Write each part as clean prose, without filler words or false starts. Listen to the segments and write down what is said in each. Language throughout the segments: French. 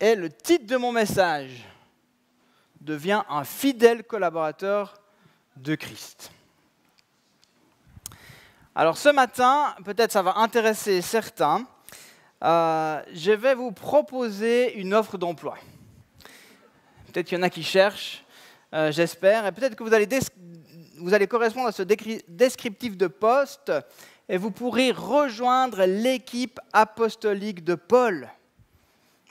Et le titre de mon message devient un fidèle collaborateur de Christ. Alors ce matin, peut-être ça va intéresser certains, je vais vous proposer une offre d'emploi. Peut-être qu'il y en a qui cherchent, j'espère, et peut-être que vous allez correspondre à ce descriptif de poste et vous pourrez rejoindre l'équipe apostolique de Paul.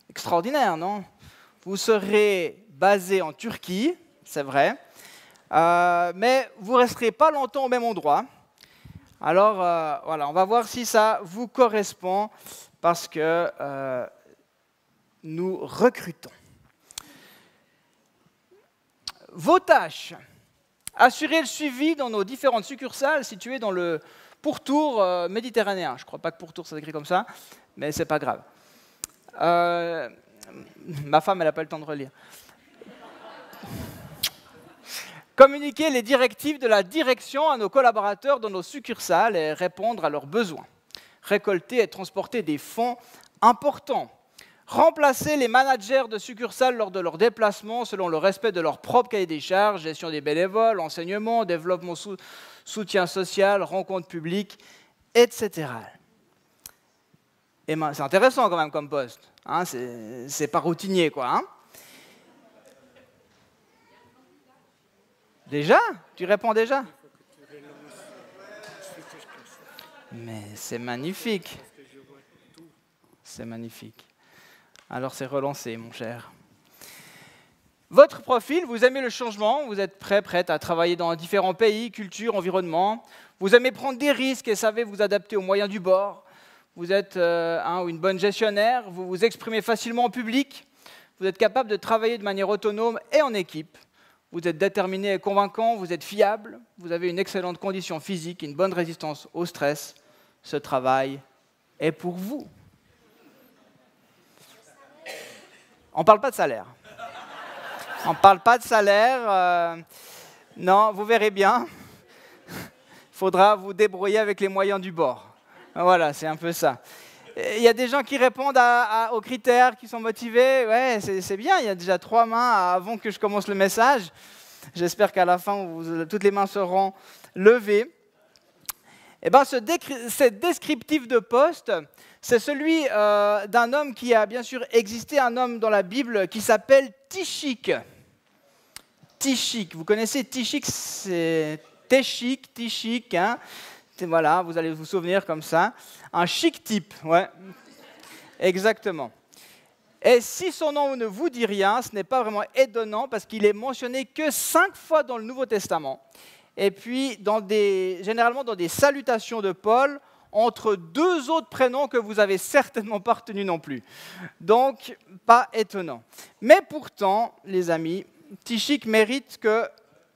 Extraordinaire, non? Vous serez basé en Turquie, c'est vrai, mais vous ne resterez pas longtemps au même endroit. Alors, voilà, on va voir si ça vous correspond parce que nous recrutons. Vos tâches. Assurer le suivi dans nos différentes succursales situées dans le pourtour méditerranéen. Je ne crois pas que pourtour ça s'écrit comme ça, mais ce n'est pas grave. Ma femme, elle n'a pas le temps de relire. Communiquer les directives de la direction à nos collaborateurs dans nos succursales et répondre à leurs besoins. Récolter et transporter des fonds importants. Remplacer les managers de succursales lors de leurs déplacements selon le respect de leur propre cahier des charges, gestion des bénévoles, enseignement, développement, soutien social, rencontres publiques, etc. Et c'est intéressant quand même comme poste. Hein, c'est pas routinier, quoi. Hein. Déjà? Tu réponds déjà? Mais c'est magnifique. C'est magnifique. Alors c'est relancé, mon cher. Votre profil, vous aimez le changement, vous êtes prête à travailler dans différents pays, cultures, environnements. Vous aimez prendre des risques et savez vous adapter aux moyens du bord. Vous êtes une bonne gestionnaire, vous vous exprimez facilement en public. Vous êtes capable de travailler de manière autonome et en équipe. Vous êtes déterminé et convaincant, vous êtes fiable. Vous avez une excellente condition physique, une bonne résistance au stress. Ce travail est pour vous. On ne parle pas de salaire. On ne parle pas de salaire. Non, vous verrez bien. Il faudra vous débrouiller avec les moyens du bord. Voilà, c'est un peu ça. Il y a des gens qui répondent aux critères, qui sont motivés. Ouais, c'est bien, il y a déjà 3 mains avant que je commence le message. J'espère qu'à la fin, toutes les mains seront levées. Eh bien, ce descriptif de poste, c'est celui d'un homme qui a bien sûr existé, un homme dans la Bible qui s'appelle Tychik. Tychik, vous connaissez Tychik, c'est Tychik, hein. Voilà, vous allez vous souvenir comme ça. Un chic type, ouais, exactement. Et si son nom ne vous dit rien, ce n'est pas vraiment étonnant parce qu'il est mentionné que 5 fois dans le Nouveau Testament. Et puis, généralement dans des salutations de Paul, entre 2 autres prénoms que vous n'avez certainement pas retenus non plus. Donc, pas étonnant. Mais pourtant, les amis, Tychik mérite que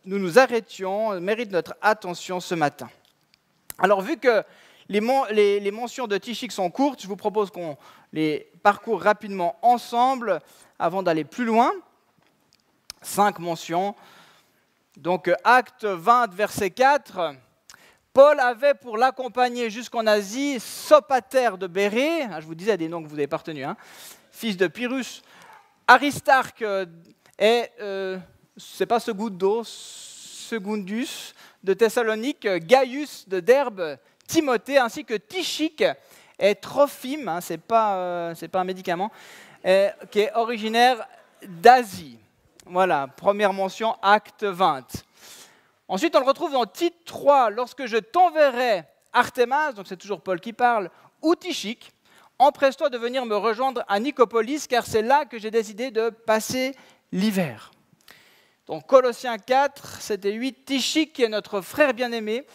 nous nous arrêtions, mérite notre attention ce matin. Alors, vu que les mentions de Tychik sont courtes, je vous propose qu'on les parcourt rapidement ensemble avant d'aller plus loin. 5 mentions. Donc, Acte 20, verset 4, Paul avait pour l'accompagner jusqu'en Asie Sopater de Bérée, je vous disais des noms que vous n'avez pas retenus, hein, fils de Pyrrhus, Aristarque et, c'est pas Secundus de Thessalonique, Gaius de Derbe, Timothée, ainsi que Tychik et Trophime, hein, c'est pas un médicament, qui est originaire d'Asie. Voilà, première mention, Acte 20. Ensuite, on le retrouve dans Tite 3, lorsque je t'enverrai Artémas, donc c'est toujours Paul qui parle, ou Tychik, empresse-toi de venir me rejoindre à Nicopolis, car c'est là que j'ai décidé de passer l'hiver. Donc Colossiens 4, 7 et 8, Tychik, qui est notre frère bien-aimé,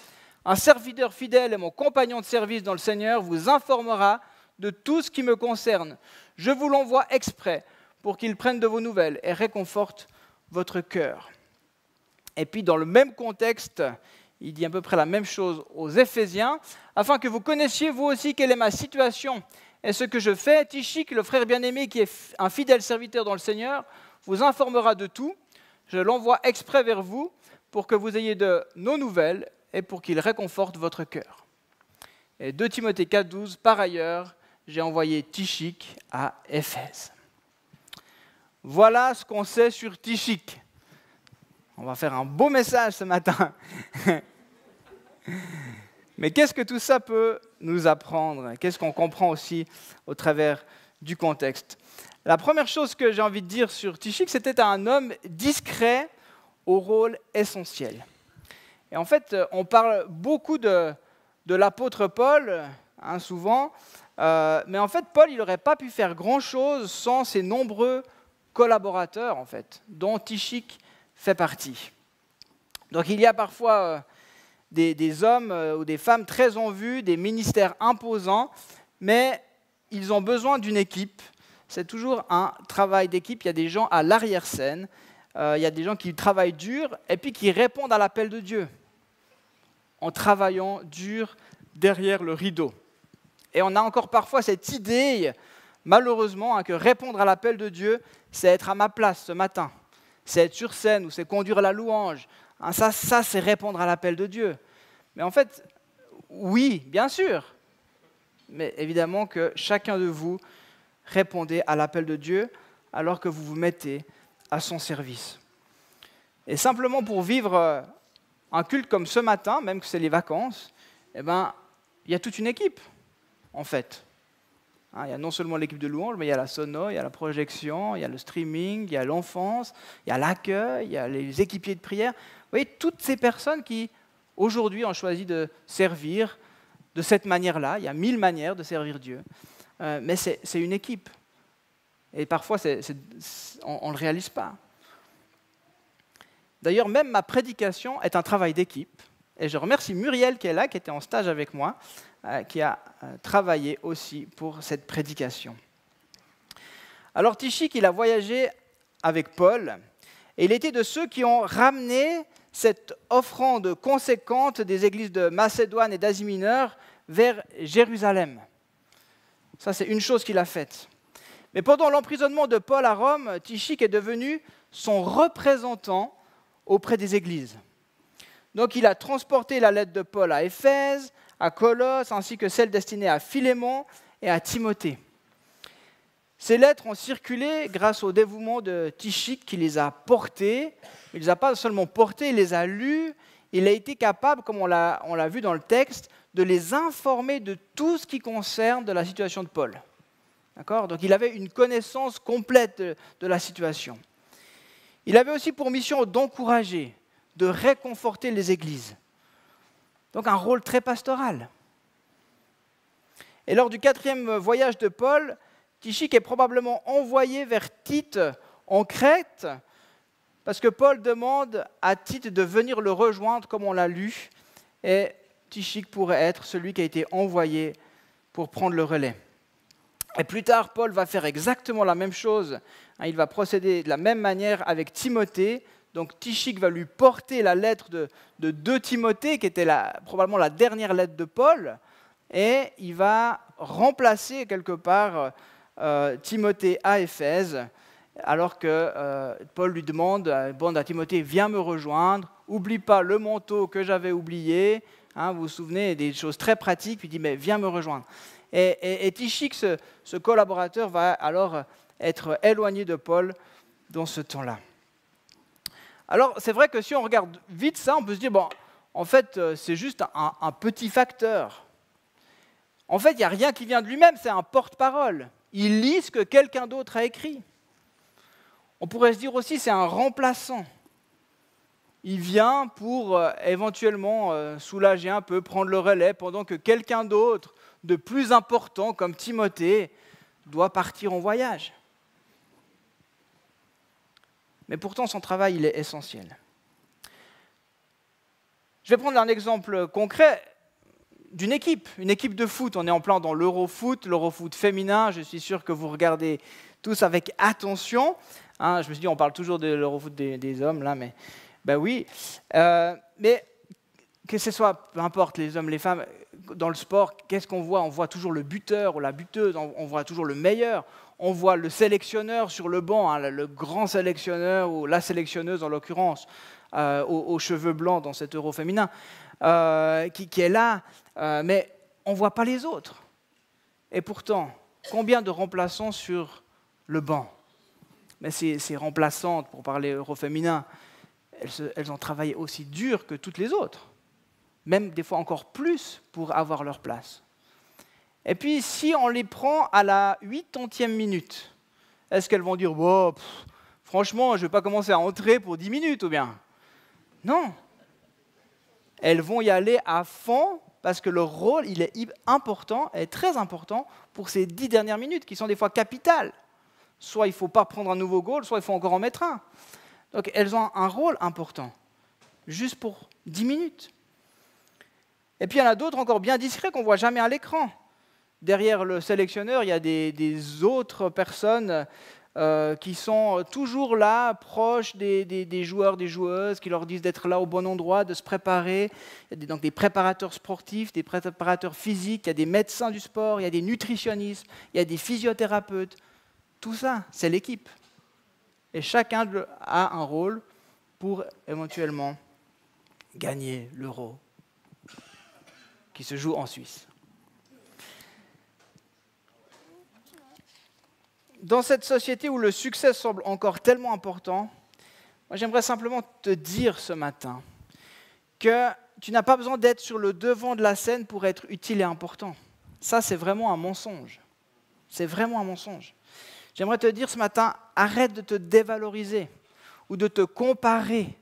un serviteur fidèle et mon compagnon de service dans le Seigneur, vous informera de tout ce qui me concerne. Je vous l'envoie exprès pour qu'il prenne de vos nouvelles et réconforte votre cœur. Et puis dans le même contexte, il dit à peu près la même chose aux Éphésiens, afin que vous connaissiez vous aussi quelle est ma situation et ce que je fais. Tychik, le frère bien-aimé qui est un fidèle serviteur dans le Seigneur, vous informera de tout. Je l'envoie exprès vers vous pour que vous ayez de nos nouvelles et pour qu'il réconforte votre cœur. Et 2 Timothée 4,12, par ailleurs, j'ai envoyé Tychik à Éphèse. Voilà ce qu'on sait sur Tychik. On va faire un beau message ce matin. Mais qu'est-ce que tout ça peut nous apprendre? Qu'est-ce qu'on comprend aussi au travers du contexte? La première chose que j'ai envie de dire sur Tychik, c'était un homme discret au rôle essentiel. Et en fait, on parle beaucoup de l'apôtre Paul, souvent, mais en fait, Paul, il n'aurait pas pu faire grand-chose sans ses nombreux collaborateurs, en fait, dont Tychik fait partie. Donc il y a parfois des hommes ou des femmes très en vue, des ministères imposants, mais ils ont besoin d'une équipe. C'est toujours un travail d'équipe. Il y a des gens à l'arrière-scène, il y a des gens qui travaillent dur et puis qui répondent à l'appel de Dieu en travaillant dur derrière le rideau. Et on a encore parfois cette idée, malheureusement, que répondre à l'appel de Dieu, c'est être à ma place ce matin, c'est être sur scène ou c'est conduire la louange. Ça, c'est répondre à l'appel de Dieu. Mais en fait, oui, bien sûr, mais évidemment que chacun de vous répondez à l'appel de Dieu alors que vous vous mettez à son service. Et simplement pour vivre un culte comme ce matin, même que c'est les vacances, il y a toute une équipe, en fait. Il y a non seulement l'équipe de louange, mais il y a la sono, il y a la projection, il y a le streaming, il y a l'enfance, il y a l'accueil, il y a les équipiers de prière. Vous voyez, toutes ces personnes qui, aujourd'hui, ont choisi de servir de cette manière-là. Il y a 1000 manières de servir Dieu. Mais c'est une équipe. Et parfois, on ne le réalise pas. D'ailleurs, même ma prédication est un travail d'équipe. Et je remercie Muriel qui est là, qui était en stage avec moi, qui a travaillé aussi pour cette prédication. Alors Tychik, il a voyagé avec Paul, et il était de ceux qui ont ramené cette offrande conséquente des églises de Macédoine et d'Asie mineure vers Jérusalem. Ça, c'est une chose qu'il a faite. Mais pendant l'emprisonnement de Paul à Rome, Tychik est devenu son représentant auprès des églises. Donc il a transporté la lettre de Paul à Éphèse, à Colosse, ainsi que celle destinée à Philémon et à Timothée. Ces lettres ont circulé grâce au dévouement de Tychik qui les a portées. Il ne les a pas seulement portées, il les a lues. Il a été capable, comme on l'a vu dans le texte, de les informer de tout ce qui concerne de la situation de Paul. D'accord ? Donc il avait une connaissance complète de la situation. Il avait aussi pour mission d'encourager, de réconforter les églises. Donc un rôle très pastoral. Et lors du 4e voyage de Paul, Tychik est probablement envoyé vers Tite en Crète, parce que Paul demande à Tite de venir le rejoindre, comme on l'a lu, et Tychik pourrait être celui qui a été envoyé pour prendre le relais. Et plus tard, Paul va faire exactement la même chose. Il va procéder de la même manière avec Timothée. Donc Tychik va lui porter la lettre de 2 Timothée, qui était probablement la dernière lettre de Paul, et il va remplacer quelque part Timothée à Éphèse, alors que Paul lui demande à Timothée, viens me rejoindre, oublie pas le manteau que j'avais oublié, vous vous souvenez, des choses très pratiques, il dit, mais viens me rejoindre. Et Tychik, ce collaborateur, va alors être éloigné de Paul dans ce temps-là. Alors, c'est vrai que si on regarde vite ça, on peut se dire, bon, en fait, c'est juste un petit facteur. En fait, il n'y a rien qui vient de lui-même, c'est un porte-parole. Il lit ce que quelqu'un d'autre a écrit. On pourrait se dire aussi, c'est un remplaçant. Il vient pour éventuellement soulager un peu, prendre le relais, pendant que quelqu'un d'autre, de plus important, comme Timothée, doit partir en voyage. Mais pourtant, son travail, il est essentiel. Je vais prendre un exemple concret d'une équipe, une équipe de foot. On est en plein dans l'Eurofoot féminin. Je suis sûr que vous regardez tous avec attention. Je me suis dit, on parle toujours de l'Eurofoot des hommes, là, mais ben oui. Mais que ce soit, peu importe, les hommes, les femmes, dans le sport, qu'est-ce qu'on voit ? On voit toujours le buteur ou la buteuse, on voit toujours le meilleur. On voit le sélectionneur sur le banc, le grand sélectionneur ou la sélectionneuse en l'occurrence, aux cheveux blancs dans cet Euro féminin, qui est là. Mais on ne voit pas les autres. Et pourtant, combien de remplaçants sur le banc? Mais ces remplaçantes, pour parler au féminin, elles ont travaillé aussi dur que toutes les autres, même des fois encore plus pour avoir leur place. Et puis, si on les prend à la 80e minute, est-ce qu'elles vont dire oh, « Franchement, je ne vais pas commencer à entrer pour 10 minutes ou bien ?» Non. Elles vont y aller à fond parce que leur rôle, il est important, est très important pour ces 10 dernières minutes qui sont des fois capitales. Soit il ne faut pas prendre un nouveau goal, soit il faut encore en mettre un. Donc elles ont un rôle important, juste pour 10 minutes. Et puis il y en a d'autres encore bien discrets qu'on ne voit jamais à l'écran. Derrière le sélectionneur, il y a des autres personnes qui sont toujours là, proches des joueurs, des joueuses, qui leur disent d'être là au bon endroit, de se préparer. Il y a donc des préparateurs sportifs, des préparateurs physiques, il y a des médecins du sport, il y a des nutritionnistes, il y a des physiothérapeutes. Tout ça, c'est l'équipe. Et chacun a un rôle pour éventuellement gagner l'Euro qui se joue en Suisse. Dans cette société où le succès semble encore tellement important, moi j'aimerais simplement te dire ce matin que tu n'as pas besoin d'être sur le devant de la scène pour être utile et important. Ça, c'est vraiment un mensonge. C'est vraiment un mensonge. J'aimerais te dire ce matin, arrête de te dévaloriser ou de te comparer,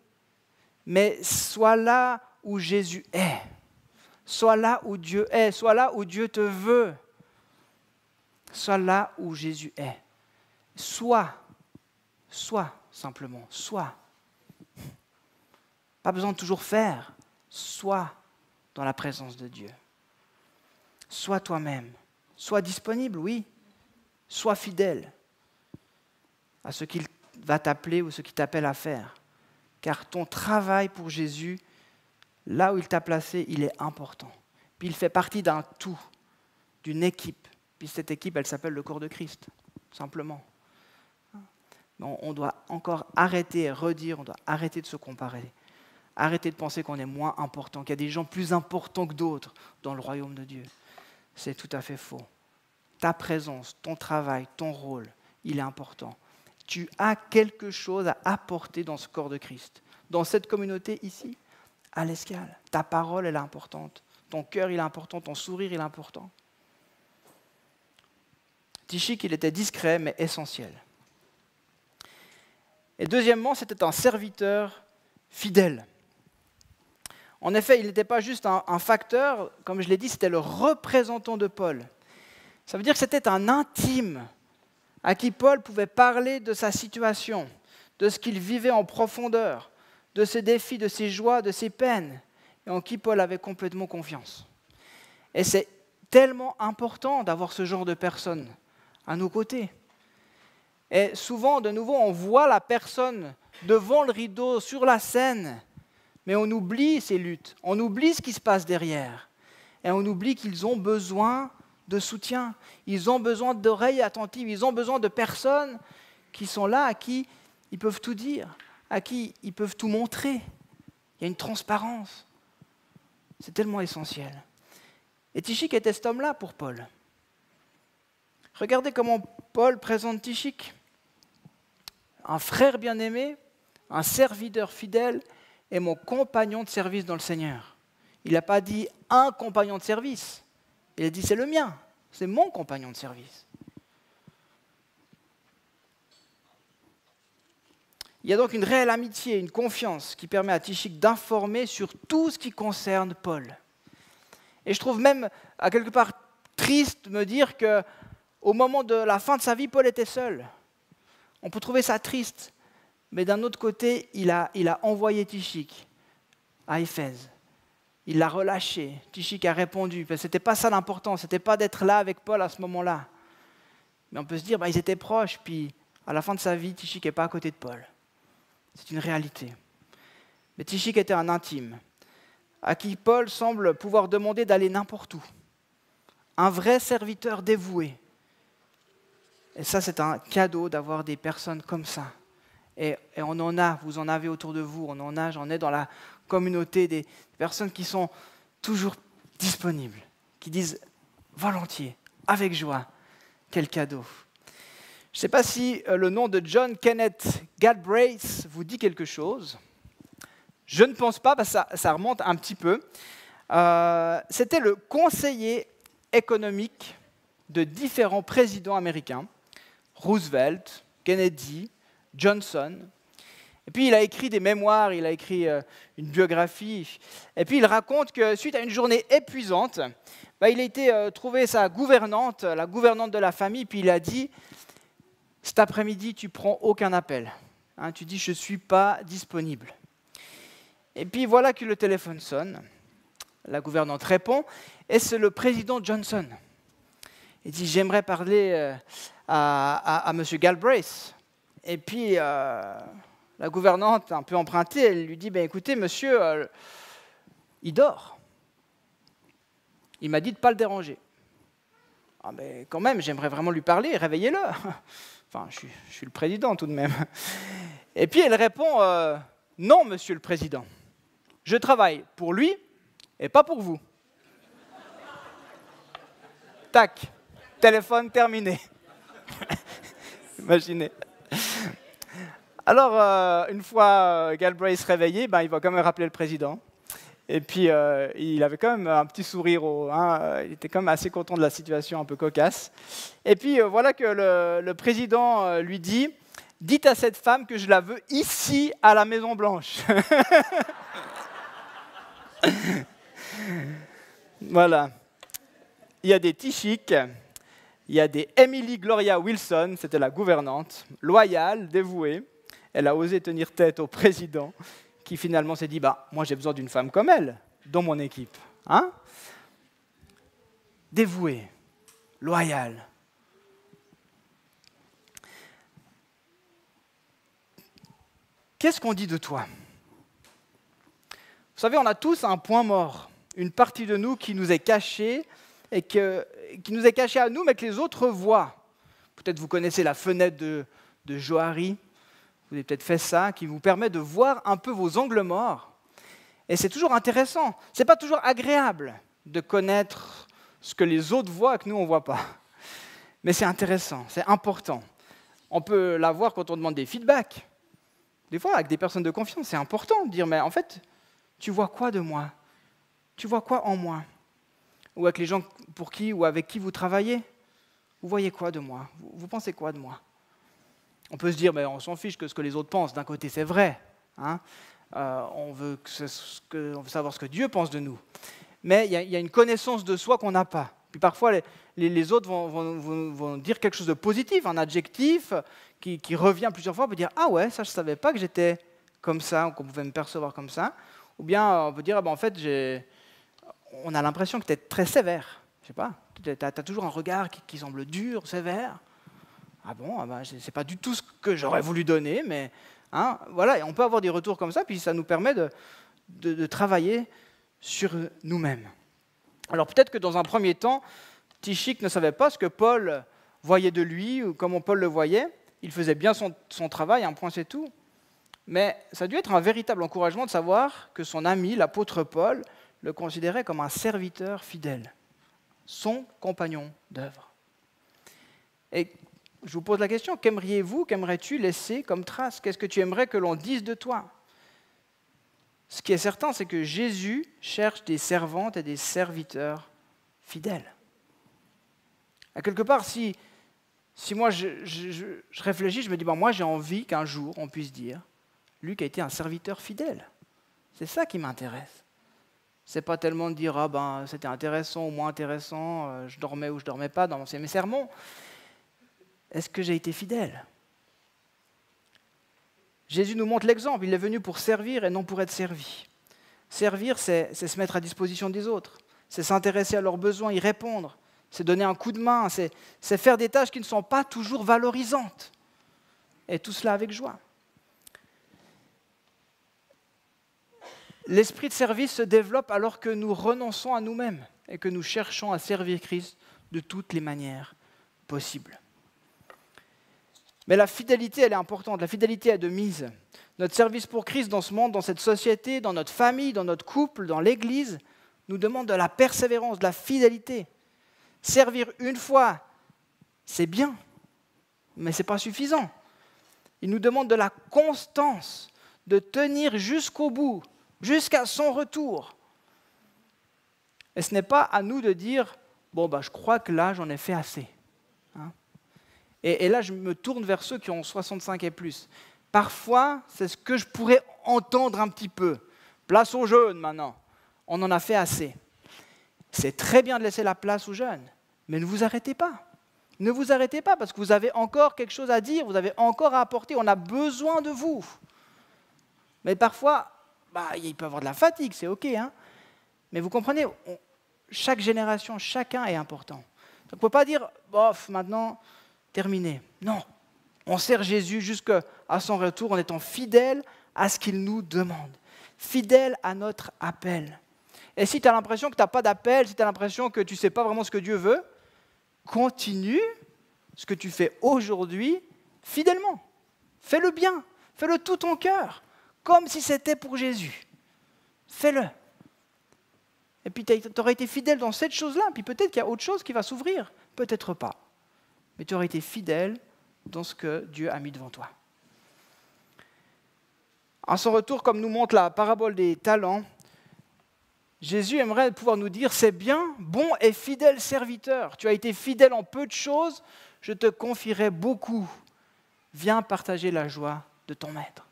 mais sois là où Jésus est. Sois là où Dieu est. Sois là où Dieu te veut. Sois là où Jésus est. Sois simplement, sois. Pas besoin de toujours faire. Sois dans la présence de Dieu. Sois toi-même. Sois disponible, oui. Sois fidèle à ce qu'il va t'appeler ou ce qu'il t'appelle à faire. Car ton travail pour Jésus, là où il t'a placé, il est important. Puis il fait partie d'un tout, d'une équipe. Puis cette équipe, elle s'appelle le corps de Christ, simplement. On doit encore arrêter et redire, on doit arrêter de se comparer. Arrêter de penser qu'on est moins important, qu'il y a des gens plus importants que d'autres dans le royaume de Dieu. C'est tout à fait faux. Ta présence, ton travail, ton rôle, il est important. Tu as quelque chose à apporter dans ce corps de Christ. Dans cette communauté ici, à l'Escale, ta parole, elle est importante. Ton cœur, il est important. Ton sourire, il est important. Tychik, il était discret, mais essentiel. Et deuxièmement, c'était un serviteur fidèle. En effet, il n'était pas juste un facteur, comme je l'ai dit, c'était le représentant de Paul. Ça veut dire que c'était un intime à qui Paul pouvait parler de sa situation, de ce qu'il vivait en profondeur, de ses défis, de ses joies, de ses peines, et en qui Paul avait complètement confiance. Et c'est tellement important d'avoir ce genre de personnes à nos côtés. Et souvent, de nouveau, on voit la personne devant le rideau, sur la scène, mais on oublie ses luttes, on oublie ce qui se passe derrière. Et on oublie qu'ils ont besoin de soutien, ils ont besoin d'oreilles attentives, ils ont besoin de personnes qui sont là, à qui ils peuvent tout dire, à qui ils peuvent tout montrer. Il y a une transparence. C'est tellement essentiel. Et Tychik était cet homme-là pour Paul. Regardez comment Paul présente Tychik. Un frère bien-aimé, un serviteur fidèle et mon compagnon de service dans le Seigneur. Il n'a pas dit un compagnon de service. Il a dit c'est le mien, c'est mon compagnon de service. Il y a donc une réelle amitié, une confiance qui permet à Tychik d'informer sur tout ce qui concerne Paul. Et je trouve même à quelque part triste de me dire qu'au moment de la fin de sa vie, Paul était seul. On peut trouver ça triste, mais d'un autre côté, il a envoyé Tychik à Éphèse. Il l'a relâché. Tychik a répondu. Ce n'était pas ça l'important, ce n'était pas d'être là avec Paul à ce moment-là. Mais on peut se dire, ils étaient proches, puis à la fin de sa vie, Tychik n'est pas à côté de Paul. C'est une réalité. Mais Tychik était un intime, à qui Paul semble pouvoir demander d'aller n'importe où. Un vrai serviteur dévoué. Et ça, c'est un cadeau d'avoir des personnes comme ça. Et on en a, vous en avez autour de vous, on en a, j'en ai dans la communauté, des personnes qui sont toujours disponibles, qui disent volontiers, avec joie, quel cadeau. Je ne sais pas si le nom de John Kenneth Galbraith vous dit quelque chose. Je ne pense pas, parce que ça remonte un petit peu. C'était le conseiller économique de différents présidents américains, Roosevelt, Kennedy, Johnson. Et puis il a écrit des mémoires, il a écrit une biographie. Et puis il raconte que suite à une journée épuisante, il a été trouver sa gouvernante, la gouvernante de la famille, puis il a dit « Cet après-midi, tu ne prends aucun appel. Hein, tu dis « Je ne suis pas disponible ». Et puis voilà que le téléphone sonne. La gouvernante répond, et c'est le président Johnson. Il dit « J'aimerais parler à M. Galbraith ». Et puis la gouvernante, un peu empruntée, elle lui dit « Écoutez, monsieur, il dort. Il m'a dit de ne pas le déranger. » « Ah, mais quand même, j'aimerais vraiment lui parler, réveillez-le. » Enfin, je suis le président tout de même. Et puis elle répond « Non, monsieur le président, je travaille pour lui et pas pour vous. » Tac, téléphone terminé. Imaginez. Alors, une fois Galbraith réveillé, il va quand même rappeler le président. Et puis, il avait quand même un petit sourire, il était quand même assez content de la situation un peu cocasse. Et puis, voilà que le président lui dit « Dites à cette femme que je la veux ici, à la Maison-Blanche. » Voilà. Il y a des Taoiseach, il y a des Emily Gloria Wilson, c'était la gouvernante, loyale, dévouée. Elle a osé tenir tête au président, qui finalement s'est dit « Moi, j'ai besoin d'une femme comme elle, dans mon équipe. Hein » Dévouée, loyale. Qu'est-ce qu'on dit de toi? Vous savez, on a tous un point mort, une partie de nous qui nous est cachée, et qui nous est cachée à nous, mais que les autres voient. Peut-être vous connaissez la fenêtre de Johari. Vous avez peut-être fait ça, qui vous permet de voir un peu vos angles morts. Et c'est toujours intéressant. Ce n'est pas toujours agréable de connaître ce que les autres voient et que nous, on ne voit pas. Mais c'est intéressant, c'est important. On peut l'avoir quand on demande des feedbacks. Des fois, avec des personnes de confiance, c'est important de dire « Mais en fait, tu vois quoi de moi? Tu vois quoi en moi ?» Ou avec les gens pour qui ou avec qui vous travaillez. Vous voyez quoi de moi? Vous pensez quoi de moi? On peut se dire, on s'en fiche que ce que les autres pensent. D'un côté, c'est vrai. Hein, on veut savoir ce que Dieu pense de nous. Mais il y a une connaissance de soi qu'on n'a pas. Puis parfois, les autres vont dire quelque chose de positif, un adjectif qui revient plusieurs fois. On peut dire, ah ouais, ça je ne savais pas que j'étais comme ça, ou qu'on pouvait me percevoir comme ça. Ou bien on peut dire, en fait, on a l'impression que tu es très sévère. Je sais pas, tu as toujours un regard qui semble dur, sévère. Ah bon, c'est pas du tout ce que j'aurais voulu donner, mais hein, voilà, et on peut avoir des retours comme ça, puis ça nous permet de travailler sur nous-mêmes. Alors peut-être que dans un premier temps, Taoiseach ne savait pas ce que Paul voyait de lui, ou comment Paul le voyait. Il faisait bien son travail, un point c'est tout. Mais ça a dû être un véritable encouragement de savoir que son ami, l'apôtre Paul, le considérait comme un serviteur fidèle, son compagnon d'œuvre. Et je vous pose la question, qu'aimerais-tu laisser comme trace? Qu'est-ce que tu aimerais que l'on dise de toi? Ce qui est certain, c'est que Jésus cherche des servantes et des serviteurs fidèles. À quelque part, si moi je réfléchis, je me dis, moi j'ai envie qu'un jour on puisse dire, Luc a été un serviteur fidèle. C'est ça qui m'intéresse. C'est pas tellement de dire, c'était intéressant ou moins intéressant, je dormais ou je dormais pas dans mes sermons. Est-ce que j'ai été fidèle? Jésus nous montre l'exemple, il est venu pour servir et non pour être servi. Servir, c'est se mettre à disposition des autres, c'est s'intéresser à leurs besoins, y répondre, c'est donner un coup de main, c'est faire des tâches qui ne sont pas toujours valorisantes. Et tout cela avec joie. L'esprit de service se développe alors que nous renonçons à nous-mêmes et que nous cherchons à servir Christ de toutes les manières possibles. Mais la fidélité, elle est importante, la fidélité est de mise. Notre service pour Christ dans ce monde, dans cette société, dans notre famille, dans notre couple, dans l'Église, nous demande de la persévérance, de la fidélité. Servir une fois, c'est bien, mais ce n'est pas suffisant. Il nous demande de la constance, de tenir jusqu'au bout, jusqu'à son retour. Et ce n'est pas à nous de dire « bon, je crois que là, j'en ai fait assez ». Et là, je me tourne vers ceux qui ont 65 et plus. Parfois, c'est ce que je pourrais entendre un petit peu. Place aux jeunes maintenant. On en a fait assez. C'est très bien de laisser la place aux jeunes, mais ne vous arrêtez pas. Ne vous arrêtez pas parce que vous avez encore quelque chose à dire, vous avez encore à apporter, on a besoin de vous. Mais parfois, il peut y avoir de la fatigue, c'est OK. Mais vous comprenez, chaque génération, chacun est important. Donc, on ne peut pas dire, bof, maintenant, terminé. Non, on sert Jésus jusqu'à son retour en étant fidèle à ce qu'il nous demande. Fidèle à notre appel. Et si tu as l'impression que tu n'as pas d'appel, si tu as l'impression que tu ne sais pas vraiment ce que Dieu veut, continue ce que tu fais aujourd'hui fidèlement. Fais-le bien, fais-le tout ton cœur, comme si c'était pour Jésus. Fais-le. Et puis tu auras été fidèle dans cette chose-là, puis peut-être qu'il y a autre chose qui va s'ouvrir, peut-être pas. Mais tu auras été fidèle dans ce que Dieu a mis devant toi. À son retour, comme nous montre la parabole des talents, Jésus aimerait pouvoir nous dire, c'est bien, bon et fidèle serviteur. Tu as été fidèle en peu de choses, je te confierai beaucoup. Viens partager la joie de ton maître.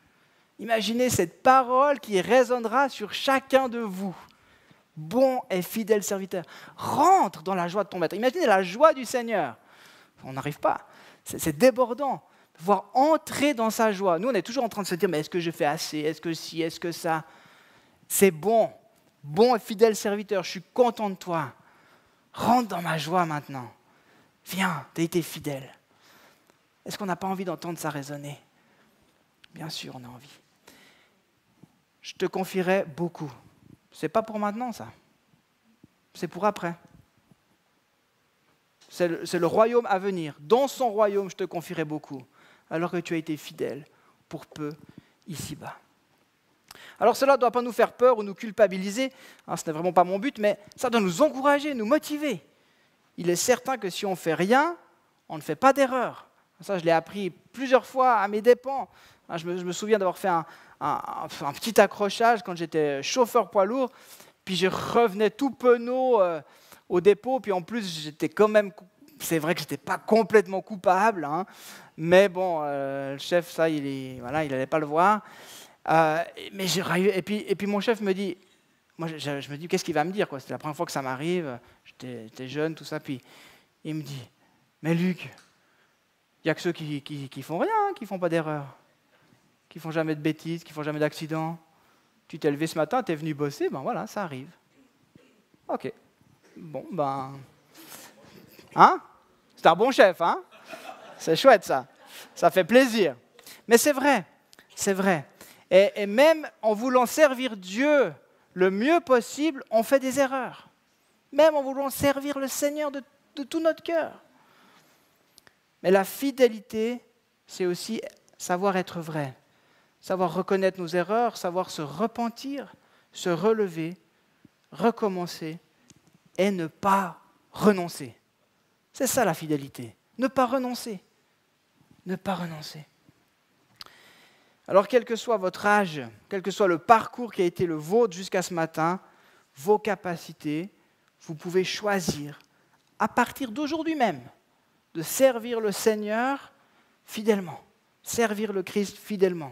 Imaginez cette parole qui résonnera sur chacun de vous. Bon et fidèle serviteur. Rentre dans la joie de ton maître. Imaginez la joie du Seigneur. On n'arrive pas. C'est débordant. Pouvoir entrer dans sa joie. Nous, on est toujours en train de se dire, mais est-ce que je fais assez? Est-ce que si? Est-ce que ça? C'est bon. Bon et fidèle serviteur, je suis content de toi. Rentre dans ma joie maintenant. Viens, tu as été fidèle. Est-ce qu'on n'a pas envie d'entendre ça résonner? Bien sûr, on a envie. Je te confierai beaucoup. Ce n'est pas pour maintenant, ça. C'est pour après. C'est le royaume à venir. Dans son royaume, je te confierai beaucoup, alors que tu as été fidèle pour peu ici-bas. Alors cela ne doit pas nous faire peur ou nous culpabiliser, ce n'est vraiment pas mon but, mais ça doit nous encourager, nous motiver. Il est certain que si on ne fait rien, on ne fait pas d'erreur. Ça, je l'ai appris plusieurs fois à mes dépens. Je me souviens d'avoir fait un petit accrochage quand j'étais chauffeur poids lourd, puis je revenais tout penaud au dépôt, puis en plus, j'étais quand même, c'est vrai que je n'étais pas complètement coupable, mais bon, le chef, ça, il n'allait pas le voir. Et puis mon chef me dit, moi je me dis, qu'est-ce qu'il va me dire, quoi? C'était la première fois que ça m'arrive, j'étais jeune, tout ça, puis il me dit, mais Luc, il n'y a que ceux qui font rien, qui ne font pas d'erreur, qui ne font jamais de bêtises, qui ne font jamais d'accident. Tu t'es levé ce matin, tu es venu bosser, voilà, ça arrive. Ok, bon, c'est un bon chef, c'est chouette ça fait plaisir. Mais c'est vrai. Et même en voulant servir Dieu le mieux possible, on fait des erreurs. Même en voulant servir le Seigneur de tout notre cœur. Mais la fidélité, c'est aussi savoir être vrai, savoir reconnaître nos erreurs, savoir se repentir, se relever, recommencer et ne pas renoncer. C'est ça la fidélité, ne pas renoncer. Ne pas renoncer. Alors, quel que soit votre âge, quel que soit le parcours qui a été le vôtre jusqu'à ce matin, vos capacités, vous pouvez choisir, à partir d'aujourd'hui même, de servir le Seigneur fidèlement, servir le Christ fidèlement.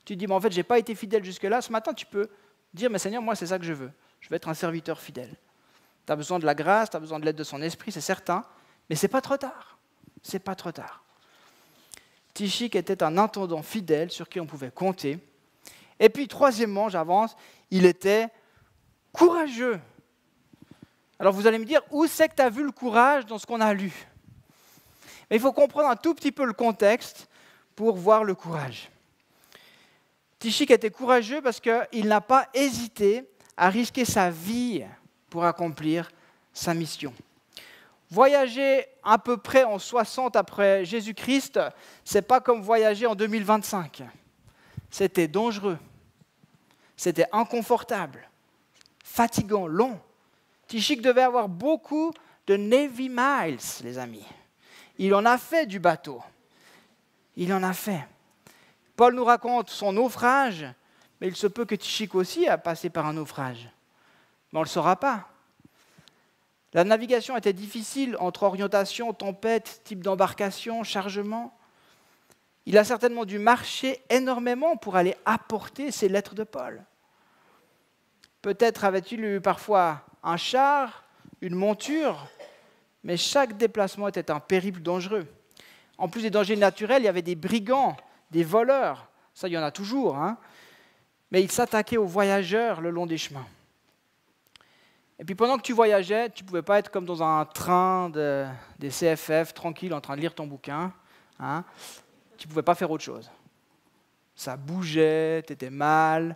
Tu te dis, en fait, je n'ai pas été fidèle jusque-là. Ce matin, tu peux dire, mais Seigneur, moi, c'est ça que je veux. Je veux être un serviteur fidèle. Tu as besoin de la grâce, tu as besoin de l'aide de son esprit, c'est certain, mais ce n'est pas trop tard. Ce n'est pas trop tard. Tychik était un intendant fidèle sur qui on pouvait compter. Et puis, troisièmement, j'avance, il était courageux. Alors, vous allez me dire, où c'est que tu as vu le courage dans ce qu'on a lu? Mais il faut comprendre un tout petit peu le contexte pour voir le courage. Tychik était courageux parce qu'il n'a pas hésité à risquer sa vie pour accomplir sa mission. Voyager à peu près en 60 après Jésus-Christ, ce n'est pas comme voyager en 2025. C'était dangereux, c'était inconfortable, fatigant, long. Tychik devait avoir beaucoup de Navy Miles, les amis. Il en a fait du bateau. Il en a fait. Paul nous raconte son naufrage, mais il se peut que Tychik aussi a passé par un naufrage. Mais on ne le saura pas. La navigation était difficile entre orientation, tempête, type d'embarcation, chargement. Il a certainement dû marcher énormément pour aller apporter ces lettres de Paul. Peut-être avait-il eu parfois un char, une monture, mais chaque déplacement était un périple dangereux. En plus des dangers naturels, il y avait des brigands, des voleurs, ça il y en a toujours, hein. Mais ils s'attaquaient aux voyageurs le long des chemins. Et puis pendant que tu voyageais, tu ne pouvais pas être comme dans un train des CFF, tranquille, en train de lire ton bouquin. Hein. Tu ne pouvais pas faire autre chose. Ça bougeait, tu étais mal,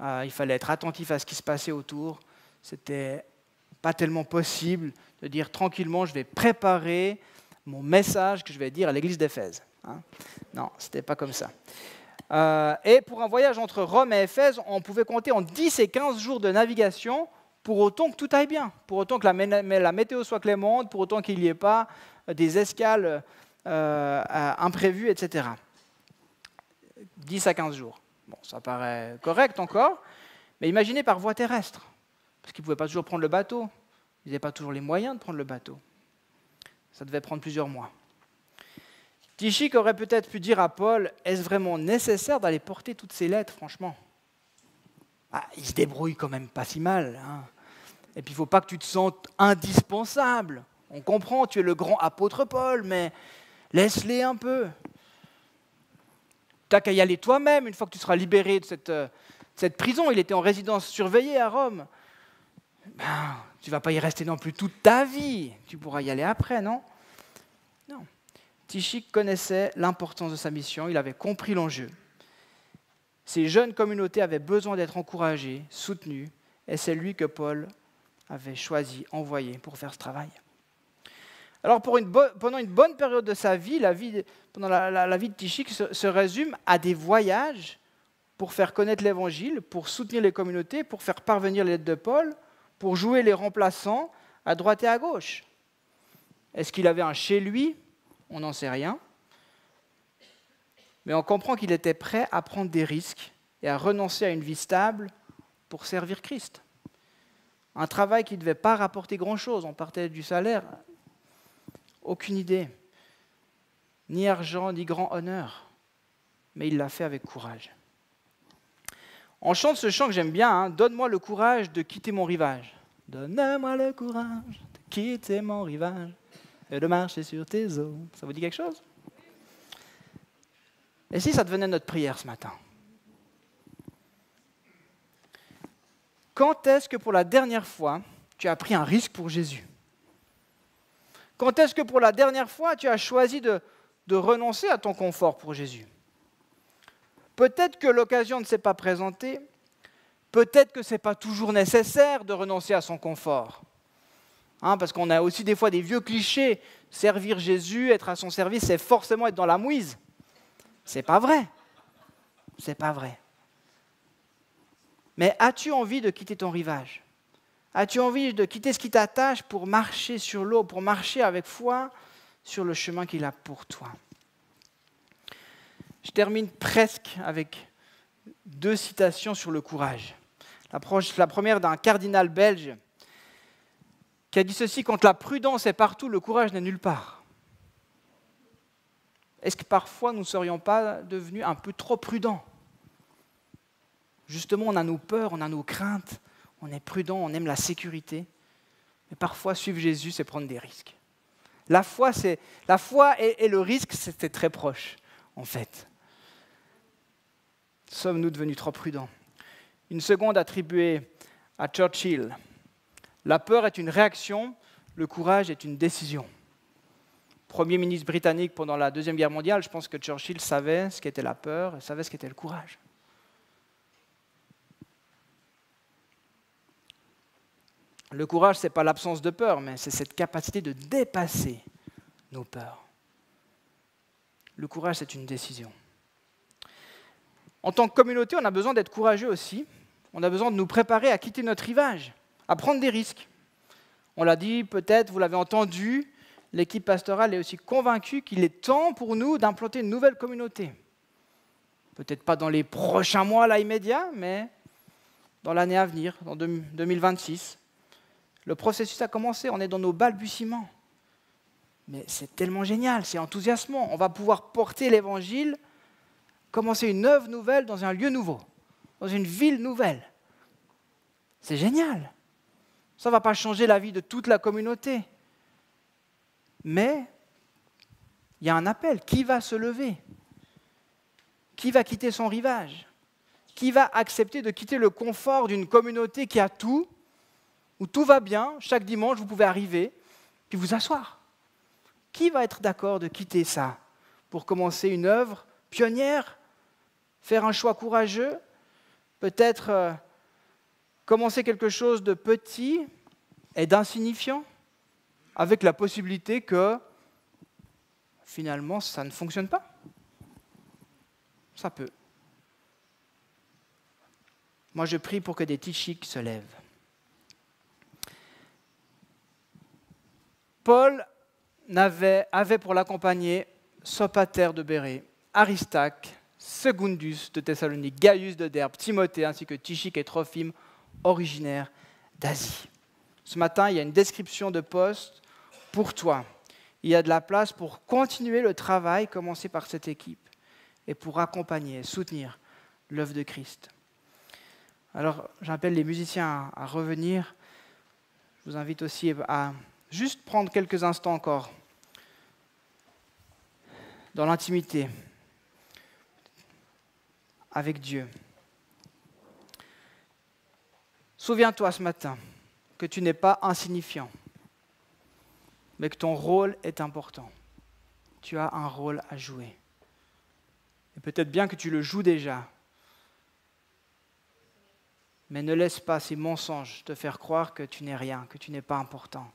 il fallait être attentif à ce qui se passait autour. C'était pas tellement possible de dire tranquillement, je vais préparer mon message que je vais dire à l'église d'Éphèse. Hein. Non, ce n'était pas comme ça. Et pour un voyage entre Rome et Éphèse, on pouvait compter en 10 et 15 jours de navigation, pour autant que tout aille bien, pour autant que la météo soit clémente, pour autant qu'il n'y ait pas des escales imprévues, etc. 10 à 15 jours. Bon, ça paraît correct encore, mais imaginez par voie terrestre, parce qu'ils ne pouvaient pas toujours prendre le bateau, ils n'avaient pas toujours les moyens de prendre le bateau. Ça devait prendre plusieurs mois. Tychik aurait peut-être pu dire à Paul, est-ce vraiment nécessaire d'aller porter toutes ces lettres, franchement? Il se débrouille quand même pas si mal. Hein. Et puis il ne faut pas que tu te sentes indispensable. On comprend, tu es le grand apôtre Paul, mais laisse-les un peu. Tu n'as qu'à y aller toi-même une fois que tu seras libéré de cette prison. Il était en résidence surveillée à Rome. Tu ne vas pas y rester non plus toute ta vie. Tu pourras y aller après, non? Non. Tychik connaissait l'importance de sa mission, il avait compris l'enjeu. Ces jeunes communautés avaient besoin d'être encouragées, soutenues, et c'est lui que Paul avait choisi, envoyé pour faire ce travail. Alors pendant une bonne période de sa vie, la vie de Tychik se résume à des voyages pour faire connaître l'Évangile, pour soutenir les communautés, pour faire parvenir les lettres de Paul, pour jouer les remplaçants à droite et à gauche. Est-ce qu'il avait un chez lui? On n'en sait rien. Mais on comprend qu'il était prêt à prendre des risques et à renoncer à une vie stable pour servir Christ. Un travail qui ne devait pas rapporter grand-chose. On partait du salaire. Aucune idée. Ni argent, ni grand honneur. Mais il l'a fait avec courage. On chante ce chant que j'aime bien, hein, « Donne-moi le courage de quitter mon rivage ». « Donne-moi le courage de quitter mon rivage et de marcher sur tes eaux ». Ça vous dit quelque chose? Et si ça devenait notre prière ce matin? Quand est-ce que pour la dernière fois, tu as pris un risque pour Jésus? Quand est-ce que pour la dernière fois, tu as choisi de renoncer à ton confort pour Jésus? Peut-être que l'occasion ne s'est pas présentée, peut-être que ce n'est pas toujours nécessaire de renoncer à son confort. Hein, parce qu'on a aussi des fois des vieux clichés, servir Jésus, être à son service, c'est forcément être dans la mouise. C'est pas vrai. C'est pas vrai. Mais as-tu envie de quitter ton rivage? As-tu envie de quitter ce qui t'attache pour marcher sur l'eau, pour marcher avec foi sur le chemin qu'il a pour toi? Je termine presque avec 2 citations sur le courage. La première d'un cardinal belge qui a dit ceci: « Quand la prudence est partout, le courage n'est nulle part. » Est-ce que parfois nous ne serions pas devenus un peu trop prudents? Justement, on a nos peurs, on a nos craintes, on est prudent, on aime la sécurité. Mais parfois, suivre Jésus, c'est prendre des risques. La foi et le risque, c'était très proche, en fait. Sommes-nous devenus trop prudents? Une seconde attribuée à Churchill. La peur est une réaction, le courage est une décision. Premier ministre britannique pendant la Deuxième Guerre mondiale, je pense que Churchill savait ce qu'était la peur, savait ce qu'était le courage. Le courage, ce n'est pas l'absence de peur, mais c'est cette capacité de dépasser nos peurs. Le courage, c'est une décision. En tant que communauté, on a besoin d'être courageux aussi. On a besoin de nous préparer à quitter notre rivage, à prendre des risques. On l'a dit, peut-être, vous l'avez entendu, l'équipe pastorale est aussi convaincue qu'il est temps pour nous d'implanter une nouvelle communauté. Peut-être pas dans les prochains mois, là, immédiats, mais dans l'année à venir, en 2026. Le processus a commencé, on est dans nos balbutiements. Mais c'est tellement génial, c'est enthousiasmant. On va pouvoir porter l'Évangile, commencer une œuvre nouvelle dans un lieu nouveau, dans une ville nouvelle. C'est génial. Ça ne va pas changer la vie de toute la communauté. Mais il y a un appel. Qui va se lever? Qui va quitter son rivage? Qui va accepter de quitter le confort d'une communauté qui a tout, où tout va bien, chaque dimanche vous pouvez arriver, puis vous asseoir? Qui va être d'accord de quitter ça pour commencer une œuvre pionnière, faire un choix courageux, peut-être commencer quelque chose de petit et d'insignifiant, avec la possibilité que finalement ça ne fonctionne pas? Ça peut. Moi je prie pour que des Tichik se lèvent. Paul avait pour l'accompagner Sopater de Bérée, Aristarque, Secundus de Thessalonique, Gaius de Derbe, Timothée, ainsi que Tichik et Trophime, originaires d'Asie. Ce matin, il y a une description de poste pour toi. Il y a de la place pour continuer le travail commencé par cette équipe et pour accompagner, soutenir l'œuvre de Christ. Alors, j'appelle les musiciens à revenir. Je vous invite aussi à juste prendre quelques instants encore dans l'intimité avec Dieu. Souviens-toi ce matin que tu n'es pas insignifiant, mais que ton rôle est important. Tu as un rôle à jouer. Et peut-être bien que tu le joues déjà, mais ne laisse pas ces mensonges te faire croire que tu n'es rien, que tu n'es pas important,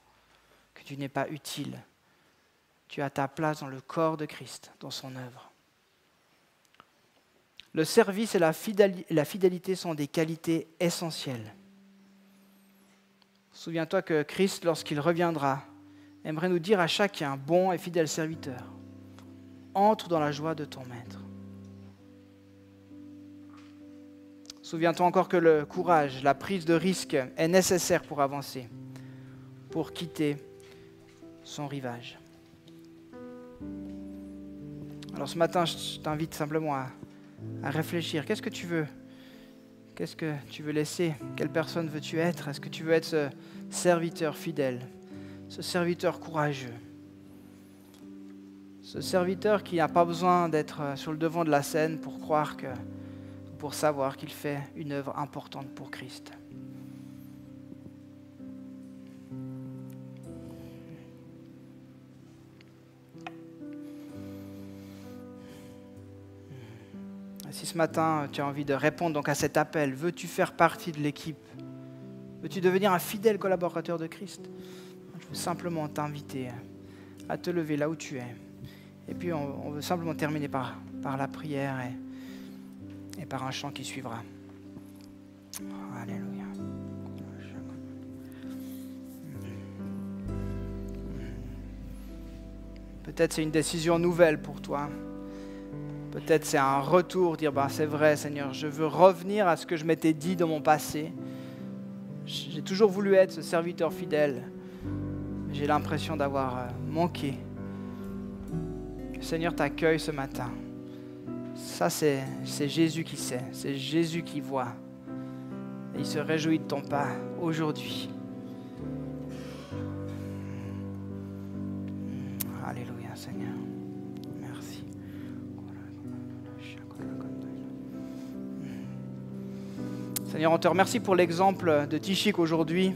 que tu n'es pas utile. Tu as ta place dans le corps de Christ, dans son œuvre. Le service et la fidélité sont des qualités essentielles. Souviens-toi que Christ, lorsqu'il reviendra, aimerait nous dire à chacun, bon et fidèle serviteur, entre dans la joie de ton maître. Souviens-toi encore que le courage, la prise de risque est nécessaire pour avancer, pour quitter son rivage. Alors ce matin, je t'invite simplement à réfléchir. Qu'est-ce que tu veux? Qu'est-ce que tu veux laisser? Quelle personne veux-tu être? Est-ce que tu veux être ce serviteur fidèle, ce serviteur courageux, ce serviteur qui n'a pas besoin d'être sur le devant de la scène pour savoir qu'il fait une œuvre importante pour Christ? Si ce matin, tu as envie de répondre donc à cet appel, veux-tu faire partie de l'équipe? Veux-tu devenir un fidèle collaborateur de Christ? Je veux simplement t'inviter à te lever là où tu es. Et puis, on veut simplement terminer par la prière et par un chant qui suivra. Alléluia. Peut-être c'est une décision nouvelle pour toi. Peut-être c'est un retour, dire c'est vrai Seigneur, je veux revenir à ce que je m'étais dit dans mon passé. J'ai toujours voulu être ce serviteur fidèle. J'ai l'impression d'avoir manqué. Que Seigneur t'accueille ce matin. Ça c'est Jésus qui sait, c'est Jésus qui voit. Et il se réjouit de ton pas aujourd'hui. Alléluia Seigneur. Merci. Seigneur, on te remercie pour l'exemple de Tichik aujourd'hui.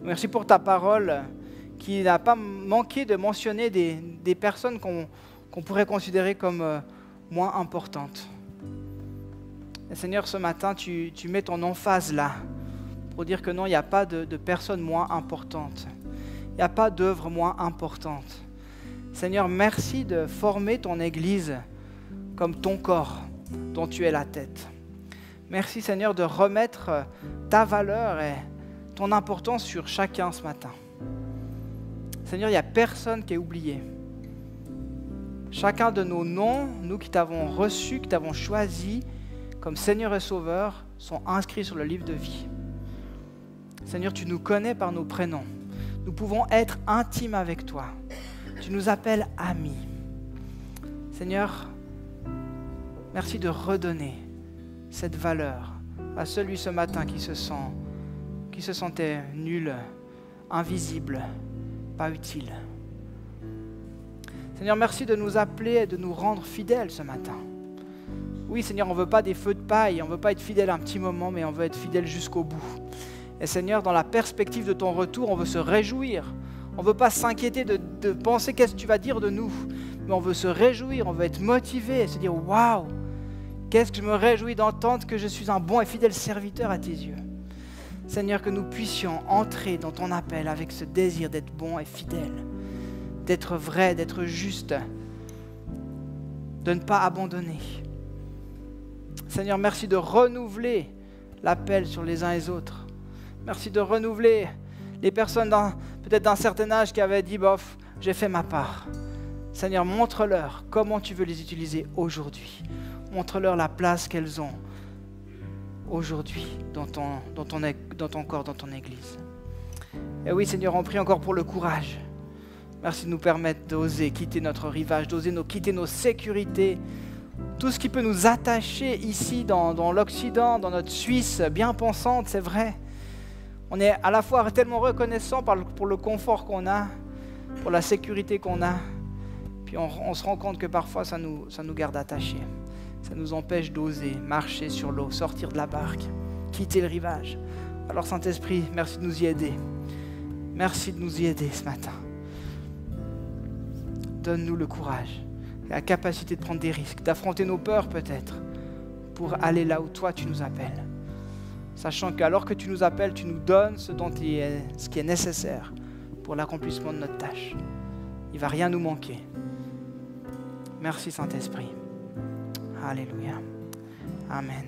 Merci pour ta parole qui n'a pas manqué de mentionner des personnes qu'on pourrait considérer comme moins importantes. Et Seigneur, ce matin, tu mets ton emphase là pour dire que non, il n'y a pas de personnes moins importantes. Il n'y a pas d'œuvre moins importante. Seigneur, merci de former ton Église comme ton corps dont tu es la tête. Merci Seigneur de remettre ta valeur et ton importance sur chacun ce matin. Seigneur, il n'y a personne qui est oublié. Chacun de nos noms, nous qui t'avons reçus, qui t'avons choisi comme Seigneur et Sauveur, sont inscrits sur le livre de vie. Seigneur, tu nous connais par nos prénoms. Nous pouvons être intimes avec toi. Tu nous appelles amis. Seigneur, merci de redonner cette valeur à celui ce matin qui se sentait nul, invisible, pas utile. Seigneur, merci de nous appeler et de nous rendre fidèles ce matin. Oui, Seigneur, on ne veut pas des feux de paille, on ne veut pas être fidèle un petit moment, mais on veut être fidèle jusqu'au bout. Et Seigneur, dans la perspective de ton retour, on veut se réjouir. On ne veut pas s'inquiéter de penser qu'est-ce que tu vas dire de nous, mais on veut se réjouir, on veut être motivé et se dire « Waouh, qu'est-ce que je me réjouis d'entendre que je suis un bon et fidèle serviteur à tes yeux. » Seigneur, que nous puissions entrer dans ton appel avec ce désir d'être bon et fidèle, d'être vrai, d'être juste, de ne pas abandonner. Seigneur, merci de renouveler l'appel sur les uns et les autres. Merci de renouveler les personnes peut-être d'un certain âge qui avaient dit « bof, j'ai fait ma part ». Seigneur, montre-leur comment tu veux les utiliser aujourd'hui. Montre-leur la place qu'elles ont aujourd'hui dans ton corps, dans ton Église. Et oui, Seigneur, on prie encore pour le courage. Merci de nous permettre d'oser quitter notre rivage, d'oser quitter nos sécurités, tout ce qui peut nous attacher ici dans l'Occident, dans notre Suisse bien pensante, c'est vrai. On est à la fois tellement reconnaissant pour le confort qu'on a, pour la sécurité qu'on a, puis on se rend compte que parfois ça nous garde attachés. Ça nous empêche d'oser marcher sur l'eau, sortir de la barque, quitter le rivage. Alors Saint-Esprit, merci de nous y aider. Merci de nous y aider ce matin. Donne-nous le courage, la capacité de prendre des risques, d'affronter nos peurs peut-être, pour aller là où toi tu nous appelles. Sachant qu'alors que tu nous appelles, tu nous donnes ce qui est nécessaire pour l'accomplissement de notre tâche. Il ne va rien nous manquer. Merci Saint-Esprit. Alléluia. Amen.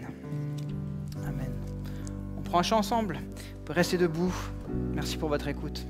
Amen. On prend un chant ensemble. On peut rester debout. Merci pour votre écoute.